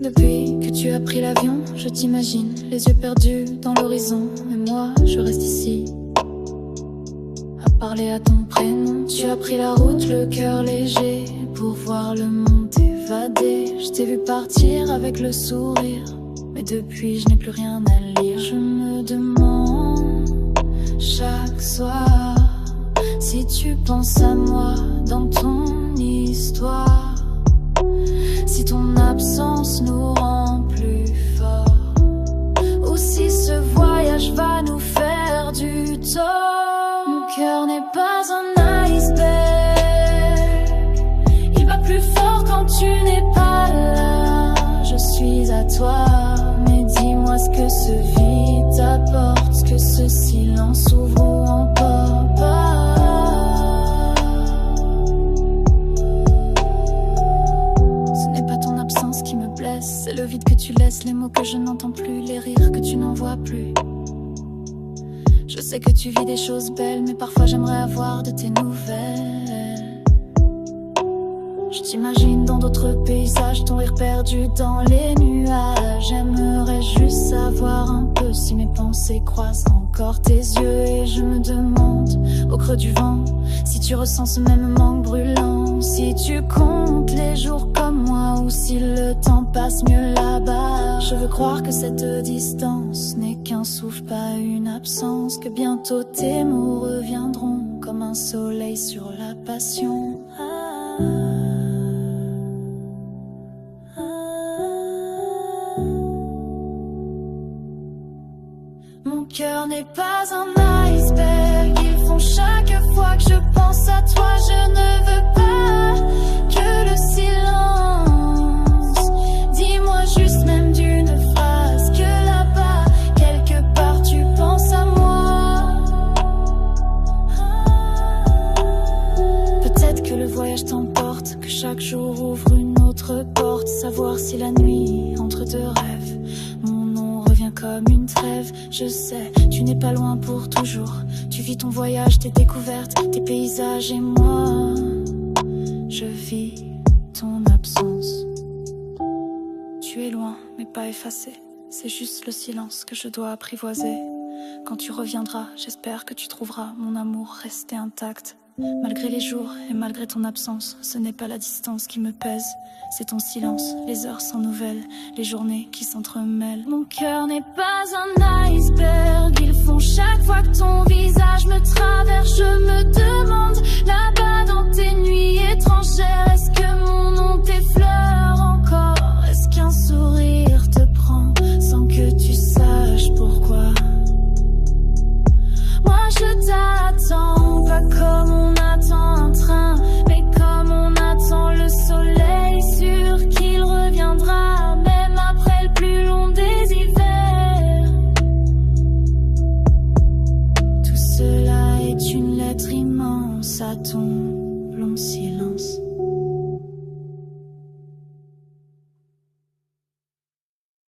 Depuis que tu as pris l'avion, je t'imagine, les yeux perdus dans l'horizon. Et moi, je reste ici, à parler à ton prénom. Tu as pris la route, le cœur léger, pour voir le monde t'évader. Je t'ai vu partir avec le sourire, mais depuis je n'ai plus rien à lire. Je me demande chaque soir si tu penses à moi dans ton histoire, si ton absence nous rend plus forts, ou si ce voyage va nous faire du tort. Mon cœur n'est pas un iceberg, il bat plus fort quand tu n'es pas là. Je suis à toi, mais dis-moi ce que ce vide t'apporte, ce que ce silence ouvre ou encore pas. C'est le vide que tu laisses, les mots que je n'entends plus, les rires que tu n'en vois plus. Je sais que tu vis des choses belles, mais parfois j'aimerais avoir de tes nouvelles. Je t'imagine dans d'autres paysages, ton rire perdu dans les nuages. J'aimerais juste savoir un peu si mes pensées croisent encore tes yeux. Et je me demande, au creux du vent, si tu ressens ce même manque brûlant, si tu comptes les jours comme moi, ou si le temps passe mieux là-bas. Je veux croire que cette distance n'est qu'un souffle, pas une absence, que bientôt tes mots reviendront comme un soleil sur la passion. Mon cœur n'est pas un iceberg, ils font chaque fois que je pense à toi. Je ne veux pas que le silence, dis-moi juste même d'une phrase, que là-bas, quelque part tu penses à moi. Peut-être que le voyage t'emporte, que chaque jour ouvre une autre porte. Savoir si la nuit, entre deux rêves, mon nom revient comme une trêve. Je sais, tu n'es pas loin pour toujours. Tu vis ton voyage, tes découvertes, tes paysages, et moi, je vis ton absence. Tu es loin, mais pas effacé. C'est juste le silence que je dois apprivoiser. Quand tu reviendras, j'espère que tu trouveras mon amour resté intact. Malgré les jours et malgré ton absence, ce n'est pas la distance qui me pèse, c'est ton silence, les heures sans nouvelles, les journées qui s'entremêlent. Mon cœur n'est pas un iceberg, ils font chaque fois que ton visage me traverse. Je me demande, là-bas dans tes nuits étrangères, est-ce que mon nom t'effleure encore? Est-ce qu'un sourire te prend sans que tu saches pourquoi? Moi je t'attends, pas comme on